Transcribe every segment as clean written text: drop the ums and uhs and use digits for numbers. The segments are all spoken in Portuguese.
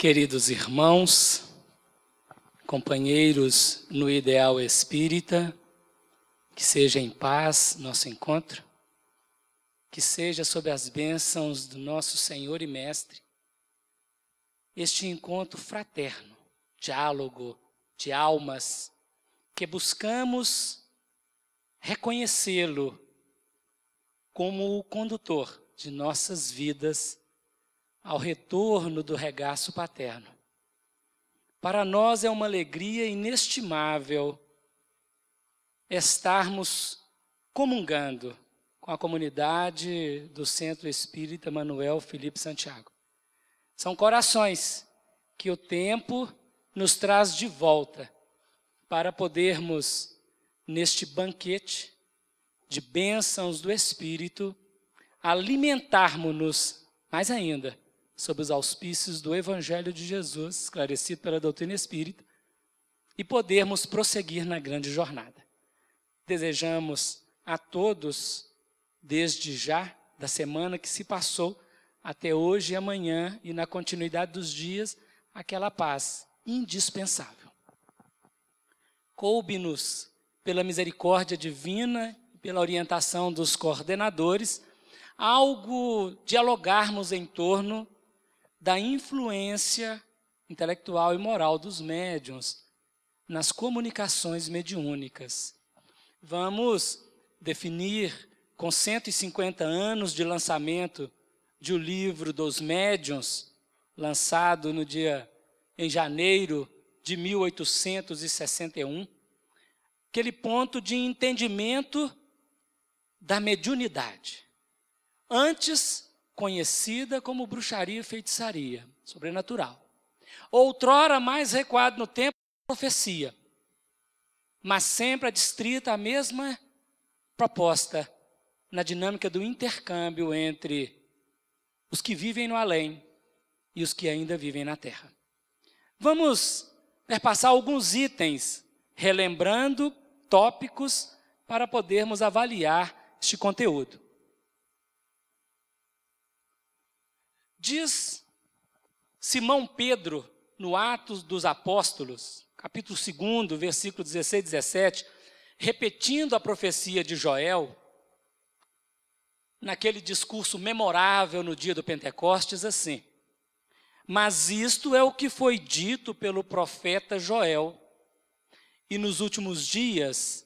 Queridos irmãos, companheiros no ideal espírita, que seja em paz nosso encontro, que seja sob as bênçãos do nosso Senhor e Mestre, este encontro fraterno, diálogo de almas, que buscamos reconhecê-lo como o condutor de nossas vidas ao retorno do regaço paterno. Para nós é uma alegria inestimável estarmos comungando com a comunidade do Centro Espírita Manuel Felipe Santiago. São corações que o tempo nos traz de volta para podermos, neste banquete de bênçãos do Espírito, alimentarmos-nos mais ainda sob os auspícios do Evangelho de Jesus, esclarecido pela doutrina espírita, e podermos prosseguir na grande jornada. Desejamos a todos, desde já, da semana que se passou, até hoje e amanhã, e na continuidade dos dias, aquela paz indispensável. Coube-nos, pela misericórdia divina e pela orientação dos coordenadores, algo dialogarmos em torno da influência intelectual e moral dos médiuns nas comunicações mediúnicas. Vamos definir, com 150 anos de lançamento de O Livro dos Médiuns, lançado em janeiro de 1861, aquele ponto de entendimento da mediunidade, antes conhecida como bruxaria e feitiçaria sobrenatural. Outrora, mais recuado no tempo, profecia, mas sempre adstrita à mesma proposta na dinâmica do intercâmbio entre os que vivem no além e os que ainda vivem na terra. Vamos perpassar alguns itens, relembrando tópicos para podermos avaliar este conteúdo. Diz Simão Pedro, no Atos dos Apóstolos, capítulo 2, versículo 16 e 17, repetindo a profecia de Joel, naquele discurso memorável no dia do Pentecostes, assim: mas isto é o que foi dito pelo profeta Joel, e nos últimos dias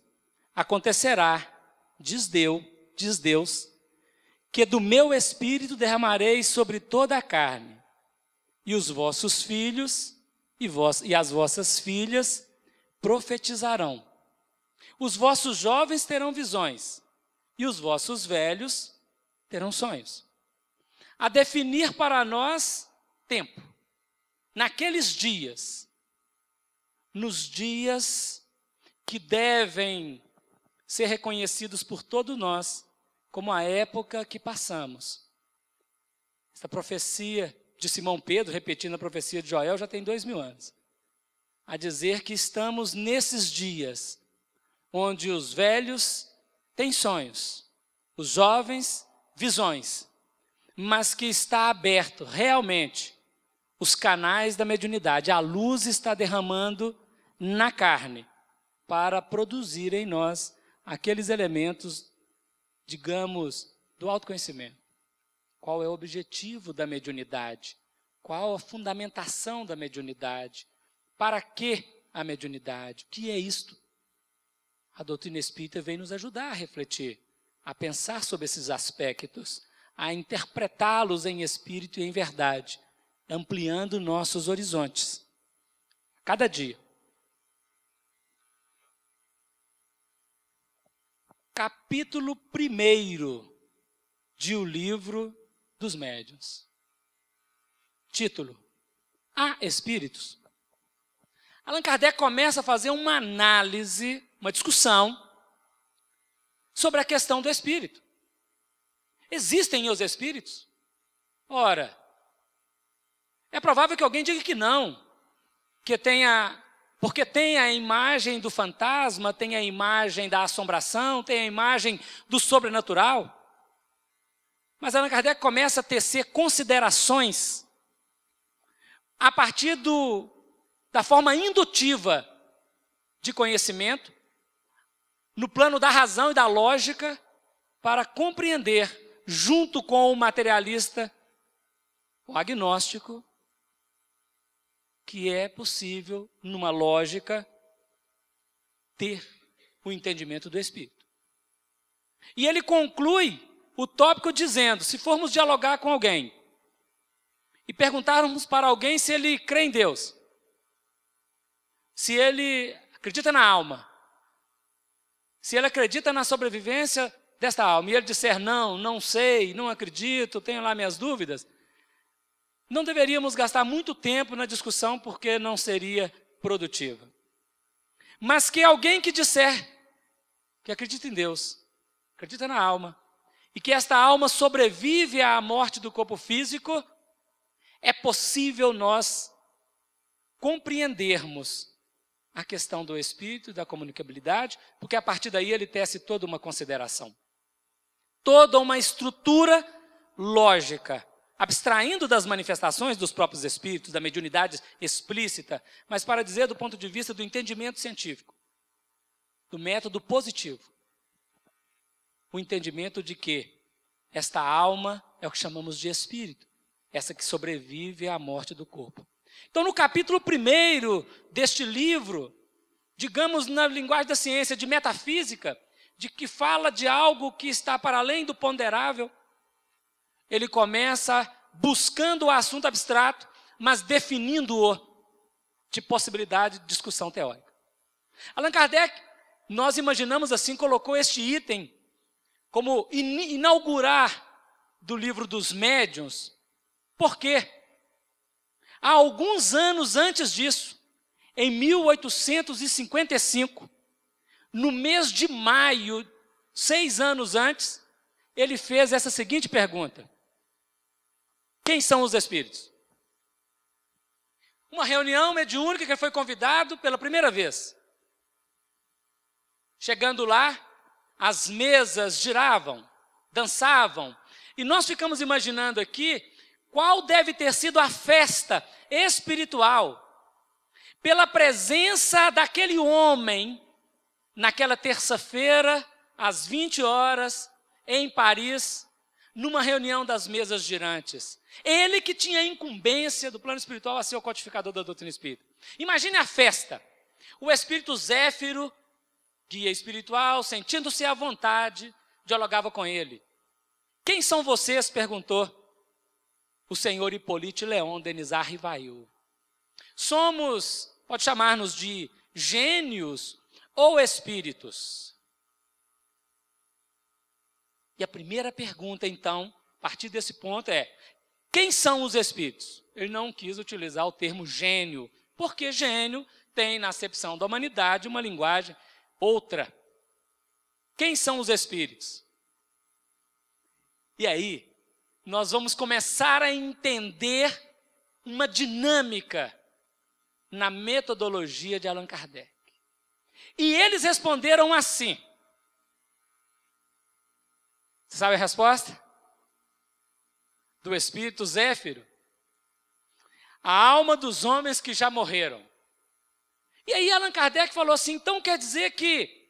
acontecerá, diz Deus, que do meu Espírito derramarei sobre toda a carne, e os vossos filhos e as vossas filhas profetizarão. Os vossos jovens terão visões, e os vossos velhos terão sonhos. A definir para nós tempo. Naqueles dias, nos dias que devem ser reconhecidos por todos nós, como a época que passamos. Essa profecia de Simão Pedro, repetindo a profecia de Joel, já tem 2000 anos. A dizer que estamos nesses dias, onde os velhos têm sonhos, os jovens, visões, mas que está aberto realmente os canais da mediunidade. A luz está derramando na carne para produzir em nós aqueles elementos, digamos, do autoconhecimento. Qual é o objetivo da mediunidade? Qual a fundamentação da mediunidade? Para que a mediunidade? O que é isto? A doutrina espírita vem nos ajudar a refletir, a pensar sobre esses aspectos, a interpretá-los em espírito e em verdade, ampliando nossos horizontes. Cada dia. Capítulo 1 de O Livro dos Médiuns. Título: Há Espíritos? Allan Kardec começa a fazer uma análise, uma discussão sobre a questão do espírito. Existem os espíritos? Ora, é provável que alguém diga que não, porque tem a imagem do fantasma, tem a imagem da assombração, tem a imagem do sobrenatural. Mas Allan Kardec começa a tecer considerações a partir da forma indutiva de conhecimento, no plano da razão e da lógica, para compreender, junto com o materialista, o agnóstico, que é possível, numa lógica, ter o entendimento do Espírito. E ele conclui o tópico dizendo, se formos dialogar com alguém e perguntarmos para alguém se ele crê em Deus, se ele acredita na alma, se ele acredita na sobrevivência desta alma, e ele disser não, não sei, não acredito, tenho lá minhas dúvidas, não deveríamos gastar muito tempo na discussão porque não seria produtiva. Mas que alguém que disser que acredita em Deus, acredita na alma, e que esta alma sobrevive à morte do corpo físico, é possível nós compreendermos a questão do espírito e da comunicabilidade, porque a partir daí ele tece toda uma consideração, toda uma estrutura lógica, abstraindo das manifestações dos próprios espíritos, da mediunidade explícita, mas para dizer do ponto de vista do entendimento científico, do método positivo, o entendimento de que esta alma é o que chamamos de espírito, essa que sobrevive à morte do corpo. Então, no capítulo 1 deste livro, digamos na linguagem da ciência, de metafísica, de que fala de algo que está para além do ponderável, ele começa buscando o assunto abstrato, mas definindo-o de possibilidade de discussão teórica. Allan Kardec, nós imaginamos assim, colocou este item como inaugurar do livro dos médiuns. Por quê? Há alguns anos antes disso, em 1855, no mês de maio, 6 anos antes, ele fez essa seguinte pergunta: quem são os espíritos? Uma reunião mediúnica que ele foi convidado pela primeira vez. Chegando lá, as mesas giravam, dançavam, e nós ficamos imaginando aqui qual deve ter sido a festa espiritual pela presença daquele homem naquela terça-feira, às 20 horas, em Paris, numa reunião das mesas girantes. Ele que tinha a incumbência do plano espiritual a ser o codificador da doutrina espírita. Imagine a festa. O espírito Zéfiro, guia espiritual, sentindo-se à vontade, dialogava com ele. Quem são vocês? Perguntou o senhor Hippolyte Léon Denisard Rivail. Somos, pode chamar-nos de gênios ou espíritos? E a primeira pergunta, então, a partir desse ponto é: quem são os espíritos? Ele não quis utilizar o termo gênio, porque gênio tem, na acepção da humanidade, uma linguagem outra. Quem são os espíritos? E aí, nós vamos começar a entender uma dinâmica na metodologia de Allan Kardec. E eles responderam assim. Você sabe a resposta? Do espírito Zéfiro: a alma dos homens que já morreram. E aí Allan Kardec falou assim: então quer dizer que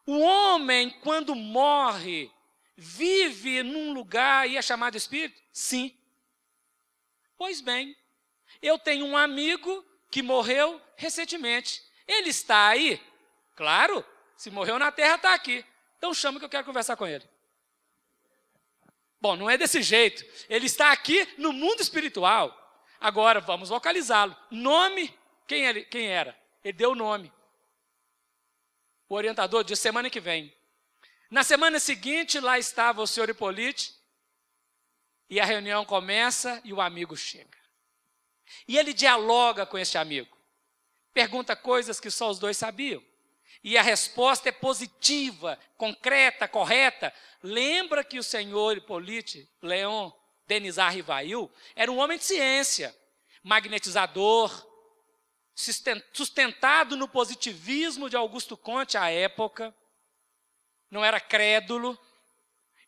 o homem, quando morre, vive num lugar e é chamado espírito? Sim. Pois bem, eu tenho um amigo que morreu recentemente. Ele está aí? Claro, se morreu na terra, está aqui. Então chama que eu quero conversar com ele. Bom, não é desse jeito. Ele está aqui no mundo espiritual. Agora vamos localizá-lo. Nome, quem era? Ele deu o nome. O orientador disse: semana que vem. Na semana seguinte, lá estava o senhor Hippolyte, e a reunião começa e o amigo chega. E ele dialoga com este amigo, pergunta coisas que só os dois sabiam. E a resposta é positiva, concreta, correta. Lembra que o senhor Hippolyte Léon Denisard Rivail era um homem de ciência, magnetizador, sustentado no positivismo de Augusto Comte à época, não era crédulo,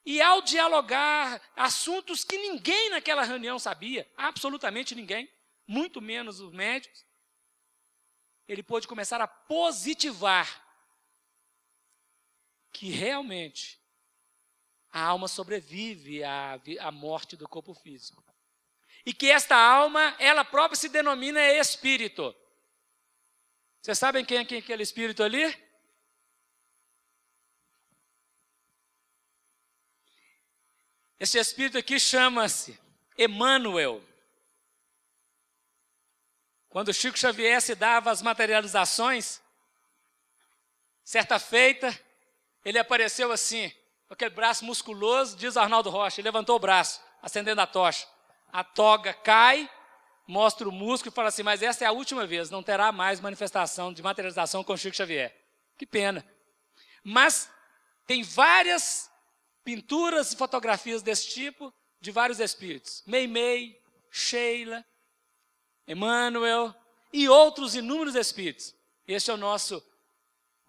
e ao dialogar assuntos que ninguém naquela reunião sabia, absolutamente ninguém, muito menos os médicos, ele pôde começar a positivar que realmente a alma sobrevive à morte do corpo físico. E que esta alma, ela própria se denomina espírito. Vocês sabem quem é aquele espírito ali? Esse espírito aqui chama-se Emmanuel. Quando Chico Xavier se dava as materializações, certa feita, ele apareceu assim, com aquele braço musculoso, diz Arnaldo Rocha, ele levantou o braço, acendendo a tocha. A toga cai, mostra o músculo e fala assim, mas essa é a última vez, não terá mais manifestação de materialização com Chico Xavier. Que pena. Mas tem várias pinturas e fotografias desse tipo, de vários espíritos. Meimei, Sheila, Emmanuel e outros inúmeros espíritos. Este é o nosso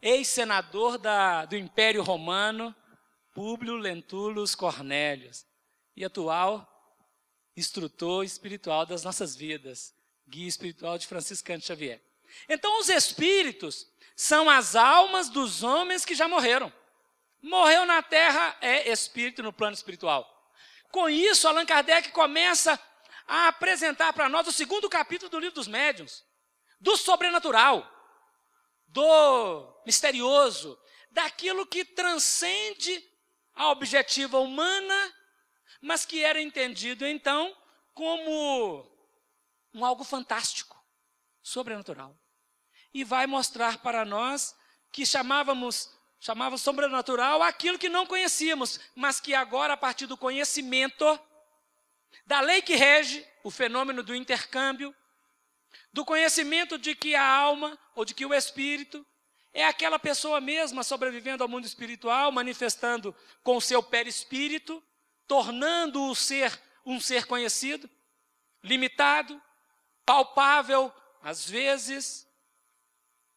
ex-senador do Império Romano, Públio Lentulus Cornélius, e atual instrutor espiritual das nossas vidas, guia espiritual de Franciscano Xavier. Então, os espíritos são as almas dos homens que já morreram. Morreu na terra, é espírito no plano espiritual. Com isso, Allan Kardec começa a apresentar para nós o segundo capítulo do Livro dos Médiuns, do sobrenatural, do misterioso, daquilo que transcende a objetiva humana, mas que era entendido então como algo fantástico, sobrenatural. E vai mostrar para nós que chamava sobrenatural aquilo que não conhecíamos, mas que agora, a partir do conhecimento da lei que rege o fenômeno do intercâmbio, do conhecimento de que a alma, ou de que o espírito, é aquela pessoa mesma sobrevivendo ao mundo espiritual, manifestando com o seu perispírito, tornando-o um ser conhecido, limitado, palpável, às vezes,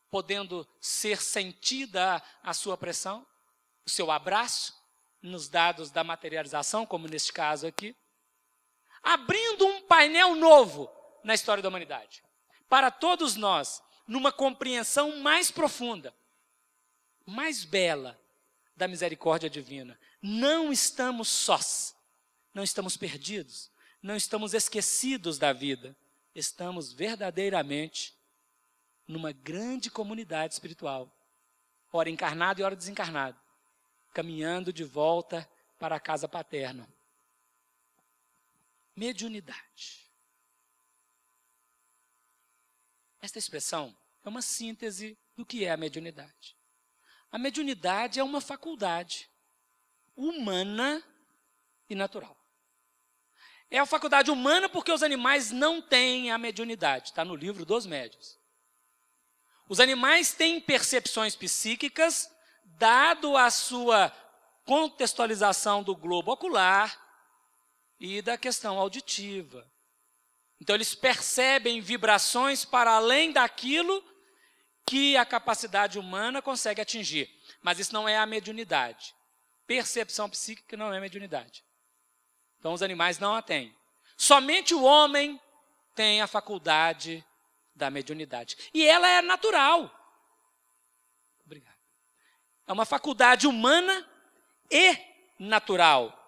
podendo ser sentida a sua pressão, o seu abraço, nos dados da materialização, como neste caso aqui, abrindo um painel novo na história da humanidade, para todos nós, numa compreensão mais profunda, mais bela da misericórdia divina. Não estamos sós, não estamos perdidos, não estamos esquecidos da vida, estamos verdadeiramente numa grande comunidade espiritual, ora encarnado e ora desencarnado, caminhando de volta para a casa paterna. Mediunidade. Esta expressão é uma síntese do que é a mediunidade. A mediunidade é uma faculdade humana e natural. É a faculdade humana porque os animais não têm a mediunidade, está no livro dos médiuns. Os animais têm percepções psíquicas, dado a sua contextualização do globo ocular e da questão auditiva. Então, eles percebem vibrações para além daquilo que a capacidade humana consegue atingir. Mas isso não é a mediunidade. Percepção psíquica não é mediunidade. Então, os animais não a têm. Somente o homem tem a faculdade da mediunidade. E ela é natural. Obrigado. É uma faculdade humana e natural.